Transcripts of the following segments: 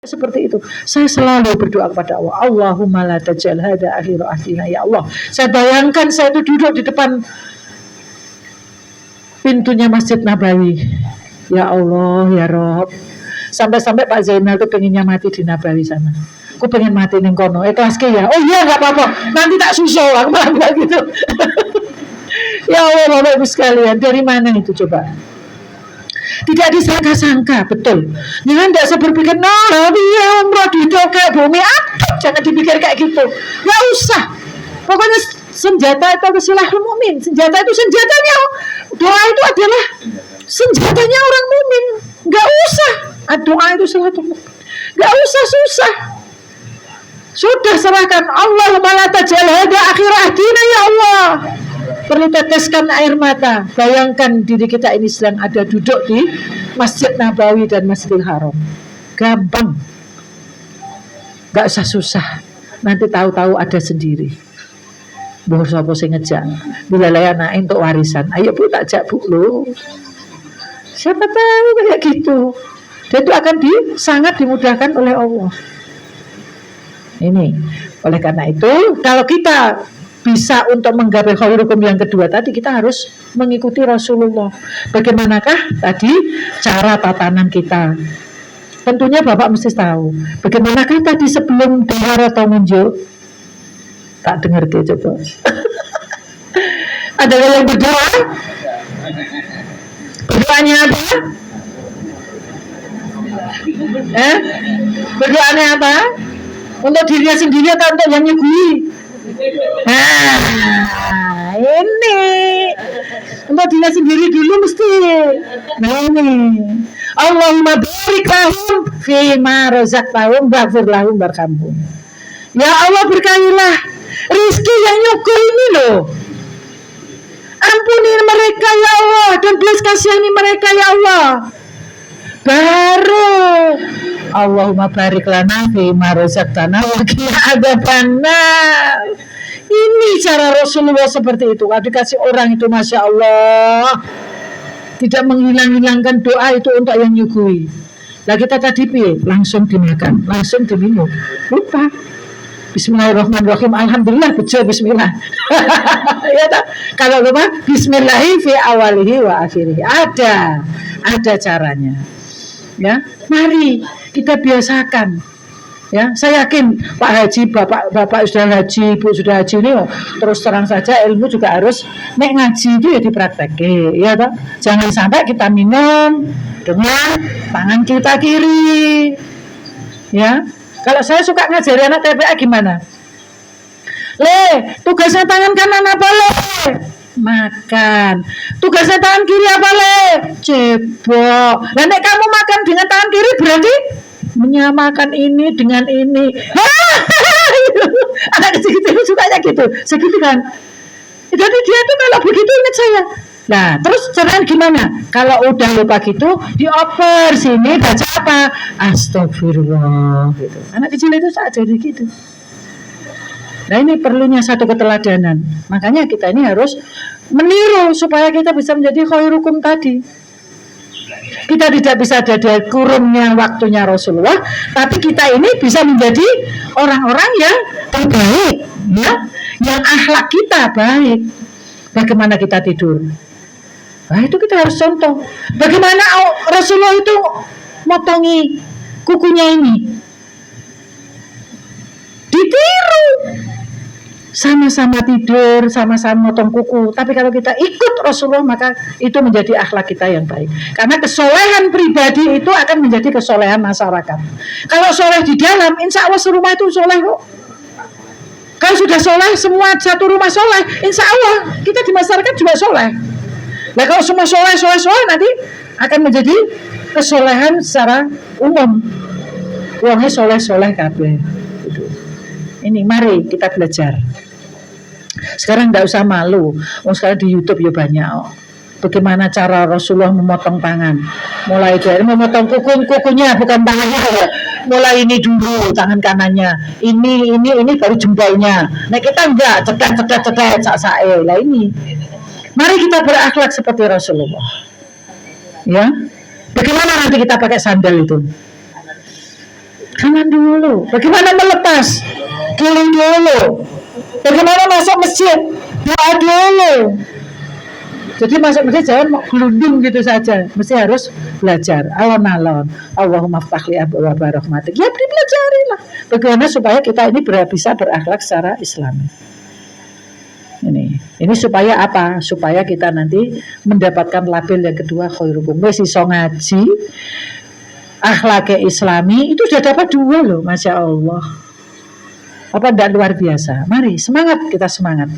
Seperti itu. Saya selalu berdoa kepada Allah. Allahumma la taj'al hadza akhiru ahdina ya Allah. Saya bayangkan saya itu duduk di depan pintunya Masjid Nabawi. Ya Allah, ya Rob. Sampai-sampai Pak Zainal itu pengennya mati di Nabawi sana. Aku pengen mati ning kono. Ikhlas ke ya. Oh iya enggak apa-apa. Nanti tak susul. Aku malah bilang gitu. Ya Allah, Bapak Ibu sekalian, dari mana itu coba? Tidak disangka-sangka, betul. Jangan tidak saya berpikir, nah dia umroh di kayak bumi, jangan dipikir kayak gitu. Gak usah. Pokoknya senjata itu silahul mukmin. Senjata itu senjatanya. Doa itu adalah senjatanya orang mukmin. Gak usah. Doa itu silahul mukmin. Gak usah susah. Sudah serahkan. Allahumma la taj'al hadza akhir ahdina ya Allah. Perlu teteskan air mata. Bayangkan diri kita ini sedang ada duduk di Masjid Nabawi dan Masjidil Haram. Gampang. Gak usah susah. Nanti tahu-tahu ada sendiri. Buh sapa sing ngejak. Bila laya anak untuk warisan. Ayo Bu tak jak Bu lo. Siapa tahu kayak gitu. Dan itu akan sangat dimudahkan oleh Allah. Ini. Oleh karena itu, kalau kita bisa untuk menggapai khairukum yang kedua tadi, kita harus mengikuti Rasulullah. Bagaimanakah tadi cara tatanan kita? Tentunya Bapak mesti tahu. Bagaimanakah tadi sebelum dengar atau munjuk? Tak dengar ke coba. Ada yang berdoa? Berdoanya apa? Berdoanya apa? Untuk dirinya sendiri atau untuk yang nyuguhi? Nah, ini untuk dirinya sendiri dulu mesti. Nah ini Allahumma barik lahum fima razaqtahum waghfir lahum warhamhum. Ya Allah, berkahilah rizki yang nyuguh ini loh. Ampuni mereka ya Allah, dan belas kasihani mereka ya Allah. Baru Allahumma barik lana fima razaqtana wa qina adzabannar. Ini cara Rasulullah seperti itu. Kalau dikasih orang itu, Masya Allah, tidak menghilang-hilangkan doa itu untuk yang nyuguhi. Nah kita tadi langsung dimakan, langsung diminum. Lupa. Bismillahirrahmanirrahim. Alhamdulillah bejo bismillah. Ya tak? Kalau lupa bismillahi fi awalihi wa akhirihi. Ada caranya. Ya, mari kita biasakan. Ya, saya yakin Pak Haji, Bapak sudah haji, Ibu sudah haji ini, terus terang saja ilmu juga harus nek ngaji itu ya dipraktekin, ya toh. Jangan sampai kita minum dengan tangan kita kiri. Ya. Kalau saya suka ngajari anak TPA gimana? Tugasnya tangan kanan apa le? Makan. Tugasnya tangan kiri apa le? Cebok. Lah nek kamu makan dengan tangan kiri berarti menyamakan ini dengan ini. Anak kecil-kecil sukanya gitu. Segitu kan. Jadi dia tuh kalau begitu ingat saya. Nah, terus caranya gimana? Kalau udah lupa gitu, dioper sini baca apa? Astagfirullah gitu. Anak kecil itu saat jadi gitu. Nah, ini perlunya satu keteladanan. Makanya kita ini harus meniru supaya kita bisa menjadi khairukum tadi. Kita tidak bisa ada kurunnya waktunya Rasulullah, tapi kita ini bisa menjadi orang-orang yang terbaik, ya, yang akhlak kita baik. Bagaimana kita tidur? Nah, itu kita harus contoh. Bagaimana Rasulullah itu motongi kukunya ini? Ditiru. Sama-sama tidur, sama-sama motong kuku. Tapi kalau kita ikut Rasulullah, maka itu menjadi akhlak kita yang baik. Karena kesolehan pribadi itu akan menjadi kesolehan masyarakat. Kalau soleh di dalam, insya Allah serumah itu soleh kok. Kalau sudah soleh, semua satu rumah soleh, insya Allah kita di masyarakat juga soleh. Nah kalau semua soleh nanti akan menjadi kesolehan secara umum. Wongnya soleh kabeh. Ini mari kita belajar. Sekarang tidak usah malu. Sekarang di YouTube ya banyak. Bagaimana cara Rasulullah memotong tangan. Mulai dari memotong kukunya, bukan tangannya. Mulai ini dulu tangan kanannya. Ini baru jempolnya. Nah kita enggak cedak sak-sae. Lah ini. Mari kita berakhlak seperti Rasulullah. Ya. Bagaimana nanti kita pakai sandal itu? Kanan dulu. Bagaimana melepas? Dulu. Bagaimana masuk masjid? Doa dulu. Jadi masuk masjid jangan gelundung gitu saja. Mesti harus belajar. Alon-alon. Allahumma ftahli abwaaba rahmatik. Ya pelajarilah. Bagaimana supaya kita ini bisa berakhlak secara Islami. Ini supaya apa? Supaya kita nanti mendapatkan label yang kedua khairukum. Wis iso ngaji, akhlak Islami itu sudah dapat 2 loh, Masya Allah. Apa tidak luar biasa? Mari semangat, kita semangat.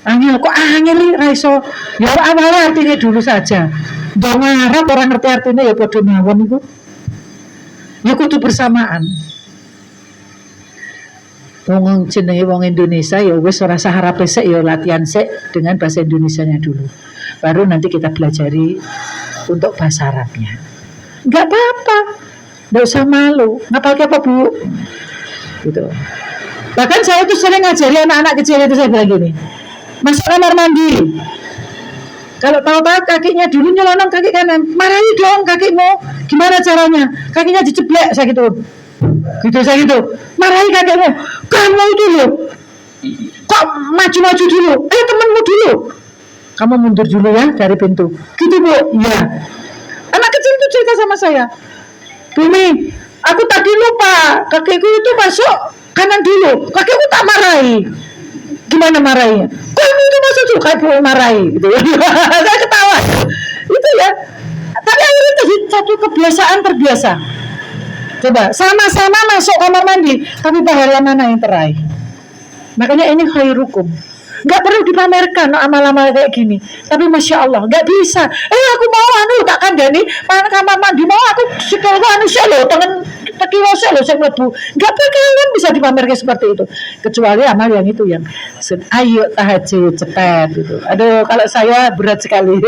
Angel kok angel raiso. Ya awalnya artinya dulu saja. Dong ngarap orang ngerti artinya ya podo mawon itu. Ya kudu bersamaan. Wong jenenge wong Indonesia ya wis ora usah harape sik ya latihan sik dengan bahasa Indonesianya dulu. Baru nanti kita pelajari untuk bahasa Arabnya. Enggak apa-apa. Enggak usah malu. Ngapalke apa, Bu? Gitu. Bahkan saya tuh sering ngajari anak-anak kecil itu, saya bilang gini. Masuk kamar mandi. Kalau tahu-tahu kakinya dulu nyelonong kaki kanan, marahi dong kakimu. Gimana caranya? Kakinya diceblek saya gitu. Saya gitu. Marahi kakimu. Kamu itu loh. Kok maju-maju dulu? Temanmu dulu. Kamu mundur dulu ya dari pintu. Gitu, Bu. Iya. Anak kecil itu cerita sama saya. Bumi, aku tadi lupa. Kakiku itu masuk kanan dulu. Kakiku tak marahi. Gimana marahinya? Kamu itu masuk tuh kayak marahi gitu. Saya ketawa. Itu ya. Tapi akhirnya itu satu kebiasaan terbiasa. Coba sama-sama masuk kamar mandi, tapi pahala mana yang teraih? Makanya ini khairukum. Gak perlu dipamerkan amal-amal kayak gini. Tapi Masya Allah, gak bisa. Aku mau tak kandani, kamar mandi mau aku sikil selo, tangan tekiwa selo, saya melebu. Gak bakalan bisa dipamerkan seperti itu. Kecuali amal yang itu yang ayo tahajud cepat gitu. Aduh, kalau saya berat sekali.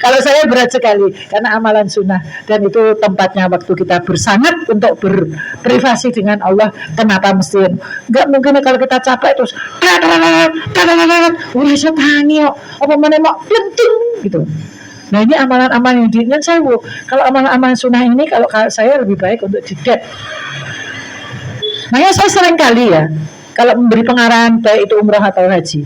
Kalau saya berat sekali karena amalan sunnah dan itu tempatnya waktu kita bersangat untuk berprivasi dengan Allah. Kenapa mesti? Gak mungkin kalau kita capek terus udah saya tangi apa mana mau penting gitu. Nah ini amalan-amalan yang saya kalau amalan-amalan sunnah ini kalau saya lebih baik untuk didet. Makanya saya sering kali ya kalau memberi pengarahan baik itu umroh atau haji,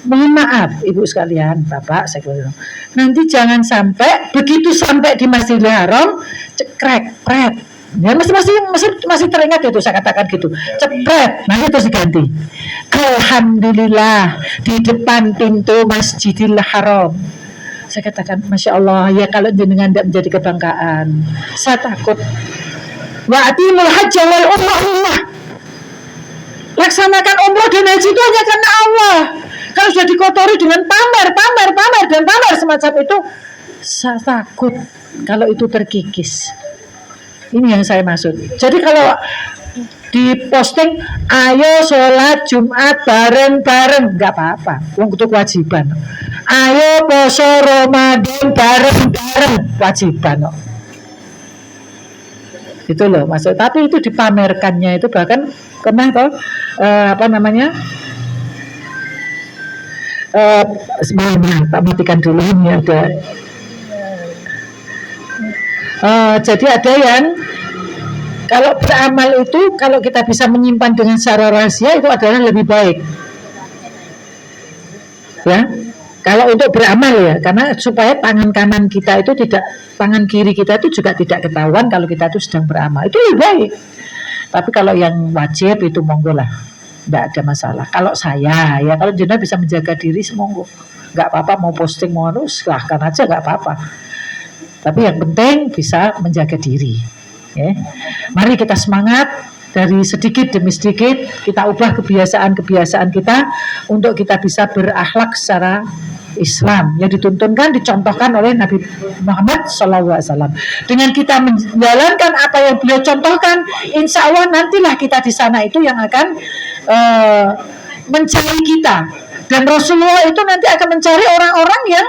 mohon maaf ibu sekalian, bapak saya bilang, nanti jangan sampai begitu sampai di Masjidil Haram cekrek pret. Ya masih teringat itu saya katakan gitu. Cepet, nanti terus diganti. Alhamdulillah di depan pintu Masjidil Haram. Saya katakan, Masya Allah ya kalau jenengan tidak menjadi kebanggaan. Saya takut. Wa atimul hajja wal umrah. Laksanakan umrah dan haji itu hanya karena Allah. Kalau sudah dikotori dengan pamer dan pamer semacam itu, saya takut kalau itu terkikis. Ini yang saya maksud. Jadi kalau di posting ayo sholat Jumat bareng-bareng nggak apa-apa, itu kewajiban. Ayo poso Ramadan bareng-bareng kewajiban. Itu loh maksud. Tapi itu dipamerkannya itu bahkan pernah toh tak matikan dulu ini ada. Jadi ada yang kalau beramal itu kalau kita bisa menyimpan dengan secara rahasia itu adalah lebih baik ya kalau untuk beramal ya, karena supaya tangan kanan kita itu tidak, tangan kiri kita itu juga tidak ketahuan kalau kita itu sedang beramal, itu lebih baik. Tapi kalau yang wajib itu monggo lah, tidak ada masalah. Kalau saya ya kalau jenengan bisa menjaga diri semonggo, nggak apa-apa mau posting mau silahkan aja nggak apa-apa. Tapi yang penting bisa menjaga diri. Ya. Mari kita semangat dari sedikit demi sedikit kita ubah kebiasaan-kebiasaan kita untuk kita bisa berakhlak secara Islam yang dituntunkan, dicontohkan oleh Nabi Muhammad SAW. Dengan kita menjalankan apa yang beliau contohkan, insya Allah nantilah kita di sana itu yang akan mencari kita. Dan Rasulullah itu nanti akan mencari orang-orang yang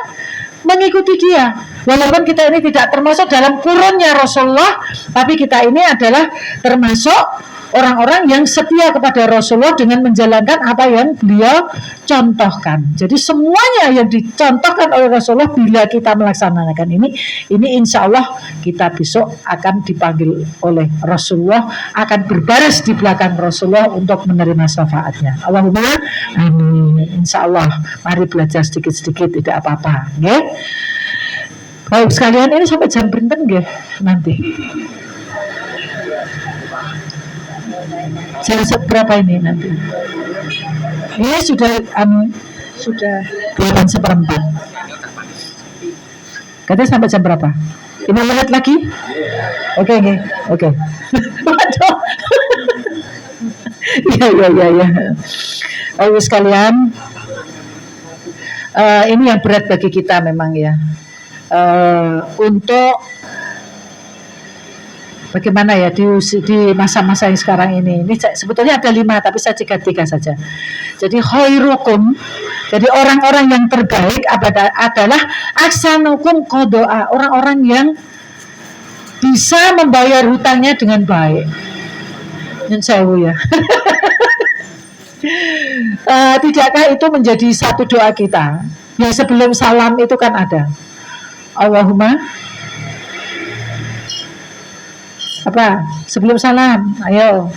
mengikuti dia. Walaupun kita ini tidak termasuk dalam kurunnya Rasulullah, tapi kita ini adalah termasuk orang-orang yang setia kepada Rasulullah dengan menjalankan apa yang beliau contohkan. Jadi semuanya yang dicontohkan oleh Rasulullah, bila kita melaksanakan ini insya Allah kita besok akan dipanggil oleh Rasulullah, akan berbaris di belakang Rasulullah untuk menerima syafaatnya. Allahumma amin. Insya Allah, mari belajar sedikit-sedikit, tidak apa-apa. Okay? Baik sekalian, ini sampai jam berapa nggih nanti? Jam berapa ini nanti? Ini sudah 8:15. Katanya sampai jam berapa? 5 menit lagi? Oke. Waduh. Iya. Ayo sekalian, ini yang berat bagi kita memang ya. Untuk bagaimana ya di masa-masa yang sekarang ini sebetulnya ada 5 tapi saya cegat 3 saja. Jadi khairukum, jadi orang-orang yang terbaik adalah aksanukum qadoa, orang-orang yang bisa membayar hutangnya dengan baik. Nyun sewu ya. Tidakkah itu menjadi satu doa kita? Yang sebelum salam itu kan ada Allahumma apa? Sebelum salam, ayo.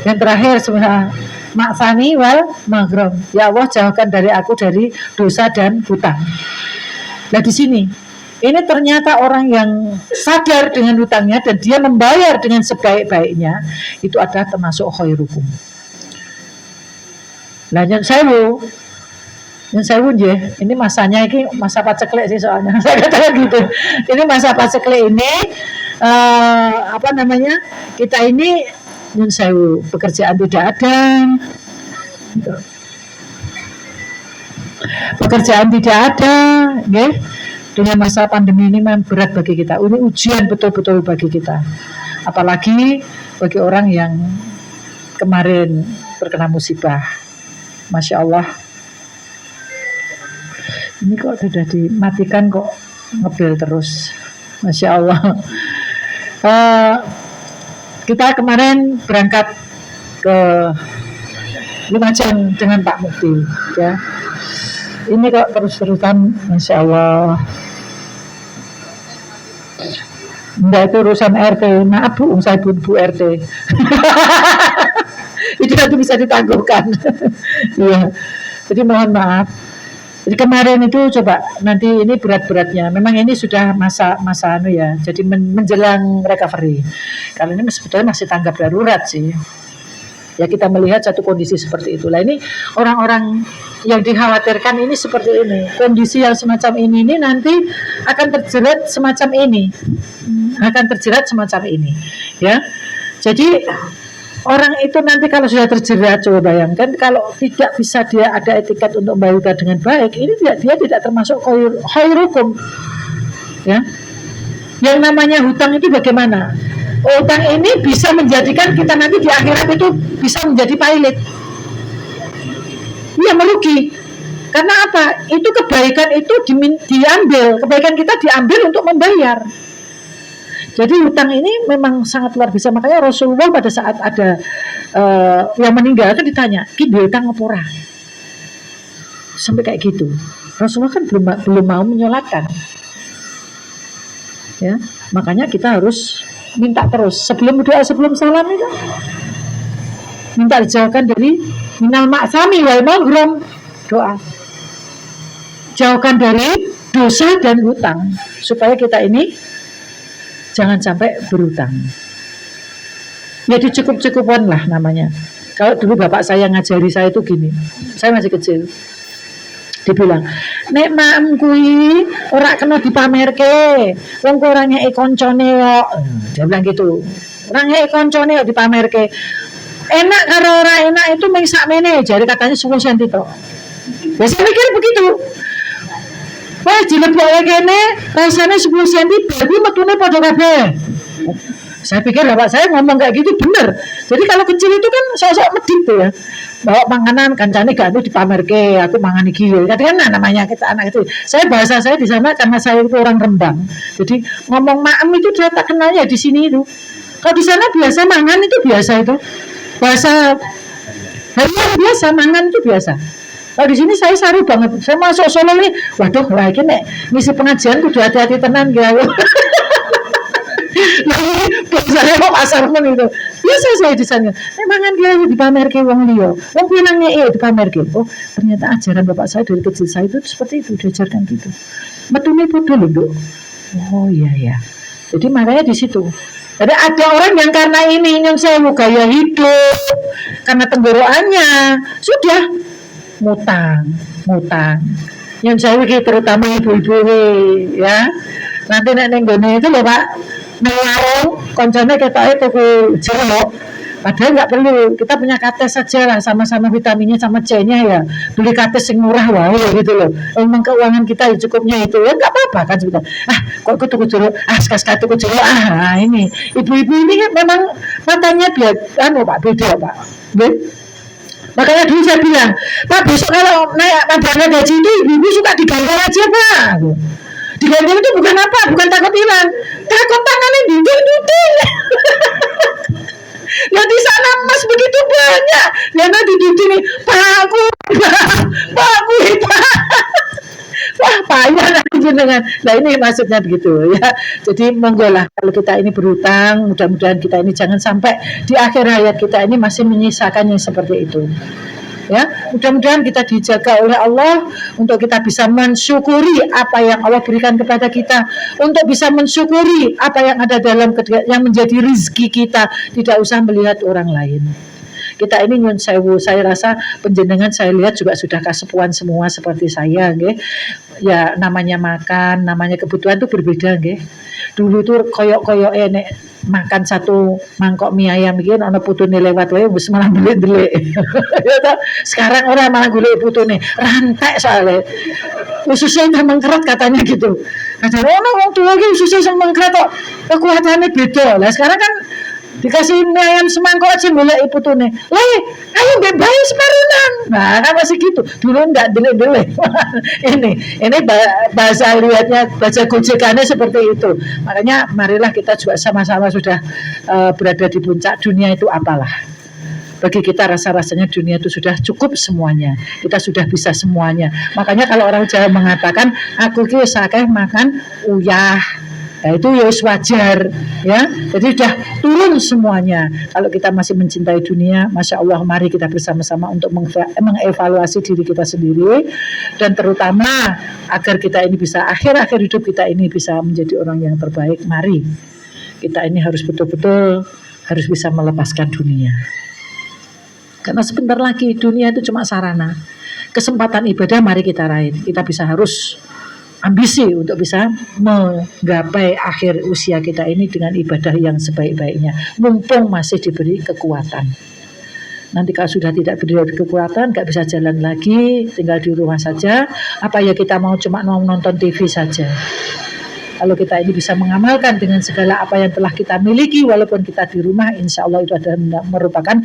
Yang terakhir sebenarnya maksani wal magrom. Ya Allah, jauhkan dari aku dari dosa dan hutang. Nah di sini, ini ternyata orang yang sadar dengan hutangnya dan dia membayar dengan sebaik-baiknya, itu adalah termasuk khairukum. Nah nyun sewu nggih, ini masanya ini masa paceklik sih soalnya. Saya katakan gitu. Ini masa paceklik ini kita ini nyun sewu, pekerjaan tidak ada. Gitu. Pekerjaan tidak ada, nggih. Dengan masa pandemi ini memang berat bagi kita. Ini ujian betul-betul bagi kita. Apalagi bagi orang yang kemarin terkena musibah. Masya Allah. Ini kok sudah dimatikan kok ngebel terus. Masya Allah. Kita kemarin berangkat ke Lumajang dengan Pak Mufti, ya. Ini kok terus-terusan, Masya Allah. Enggak, itu urusan RT. Maaf Bu, saya Bu RT. Itu nanti bisa ditangguhkan. Iya. Jadi mohon maaf. Jadi kemarin itu coba nanti ini berat-beratnya. Memang ini sudah masa ya. Jadi menjelang recovery. Kalau ini sebetulnya masih tanggap darurat sih. Ya kita melihat satu kondisi seperti itulah. Ini orang-orang yang dikhawatirkan ini seperti ini. Kondisi yang semacam ini nanti akan terjerat semacam ini. Ya. Jadi orang itu nanti kalau sudah terjerat, coba bayangkan kalau tidak bisa dia ada etikat untuk membayar dengan baik, ini dia tidak termasuk khairukum. Ya. Yang namanya hutang itu bagaimana? Hutang ini bisa menjadikan kita nanti di akhirat itu bisa menjadi pailit. Iya, merugi. Karena apa? Itu kebaikan itu diambil, kebaikan kita diambil untuk membayar. Jadi hutang ini memang sangat luar biasa. Makanya Rasulullah pada saat ada yang meninggal kan ditanya, "Ki hutang apa ora?" Sampai kayak gitu. Rasulullah kan belum mau menyolatkan. Ya, makanya kita harus minta terus sebelum doa, sebelum salam itu minta dijauhkan dari minal maksami wal magrom, doa. Jauhkan dari dosa dan hutang supaya kita ini jangan sampai berhutang. Ya dicukup-cukupan lah namanya. Kalau dulu bapak saya ngajari saya itu gini, saya masih kecil, dibilang, nek maem kuwi ora kena dipamerke, wong ora nyeki koncone kok. Dia bilang gitu. Ora nyeki koncone kok dipamerke. Enak karo ora enak itu mung sakmene, jare katanya 10 cm tok. Ya saya pikir begitu. Wah, dilebokke kene rasane 10 cm, berarti metune padha kabeh. Saya pikir bapak saya ngomong kayak gitu bener. Jadi kalau kecil itu kan sosok medit tuh ya. bawa panganan kancane gak itu dipamerke, aku mangan iki yo. Kadang kan namanya kita anak itu. Bahasa saya di sana karena saya itu orang Rembang. Jadi ngomong maem itu sudah tak kenalnya di sini itu. Kalau di sana biasa mangan itu biasa itu. Bahasa biasa mangan itu biasa. Kalau di sini saya saru banget. Saya masuk Solo nih, waduh, lah iki nek ngisi pengajian kudu hati-hati tenan ya. Saya kok pasar pun itu biasa saya di sana. Mangan dia dipamerke wong liya. Wong kuwi nang ngeke dipamerke. Oh, ternyata ajaran bapak saya dari kecil saya itu seperti itu, diajarkan gitu. Metune padha lho, Nduk. Oh iya ya. Jadi makanya di situ. Jadi ada orang yang karena ini yang saya mau gaya hidup, karena tenggorokannya sudah mutang. Yang saya pikir terutama ibu-ibu ya. Nanti nek ning gone itu lho Pak, nang warung koncone ketoke tuku jeruk. Padahal nggak perlu, kita punya kates saja lah, sama-sama vitaminnya sama C-nya ya. Beli kates yang murah wow gitu loh. Memang keuangan kita ya cukupnya itu ya nggak apa-apa kan sebetulnya. Kok aku tuku jeruk, sekali tuku jeruk, ini ibu-ibu ini kan memang matanya biar Pak beda Pak. Makanya dulu saya bilang, Pak besok kalau naik padanya gaji itu ibu-ibu suka digantung aja Pak. Digantung itu bukan apa, bukan takut hilang, takut tangannya duduk. Ya di sana emas begitu banyak. Ya nanti di sini Pak. Wah payah nanti jenengan. Nah ini maksudnya begitu ya. Jadi monggo lah kalau kita ini berhutang, mudah-mudahan kita ini jangan sampai di akhir hayat kita ini masih menyisakan yang seperti itu. Ya, mudah-mudahan kita dijaga oleh Allah untuk kita bisa mensyukuri apa yang Allah berikan kepada kita, untuk bisa mensyukuri apa yang ada dalam yang menjadi rezeki kita, tidak usah melihat orang lain. Kita ini nyun sewu, saya rasa penjenengan saya lihat juga sudah kasepuan semua seperti saya, nggih. Ya namanya makan, namanya kebutuhan itu berbeda, nggih. Dulu itu koyok enek makan satu mangkok mie ayam iki ana putune lewat wae wis malah delik-delik. Ya sekarang orang malah golek putune, rantek soalnya. Ususnya mengkeret katanya gitu. Kadang wong tuwa iki ususnya mengkeret kok kekuatannya beda. Lah sekarang kan dikasih mie ayam semangkok aja golek putune. Lah ayo bebas separunan. Nah, kan masih gitu. Dulu enggak delik-delik. ini bahasa lihatnya, bahasa gojekannya seperti itu. Makanya marilah kita juga sama-sama sudah berada di puncak dunia itu apalah. Bagi kita rasa-rasanya dunia itu sudah cukup semuanya. Kita sudah bisa semuanya. Makanya kalau orang Jawa mengatakan aku ki sakeh makan uyah. Nah, itu ya wajar ya. Jadi sudah turun semuanya. Kalau kita masih mencintai dunia, Masya Allah, mari kita bersama-sama untuk mengevaluasi diri kita sendiri, dan terutama agar kita ini bisa akhir-akhir hidup kita ini bisa menjadi orang yang terbaik. Mari kita ini harus betul-betul harus bisa melepaskan dunia. Karena sebentar lagi dunia itu cuma sarana. Kesempatan ibadah mari kita raih. Kita bisa harus ambisi untuk bisa menggapai akhir usia kita ini dengan ibadah yang sebaik-baiknya, mumpung masih diberi kekuatan. Nanti kalau sudah tidak diberi kekuatan, nggak bisa jalan lagi, tinggal di rumah saja, apa ya kita mau cuma nonton TV saja. Kalau kita ini bisa mengamalkan dengan segala apa yang telah kita miliki, walaupun kita di rumah, insya Allah itu adalah merupakan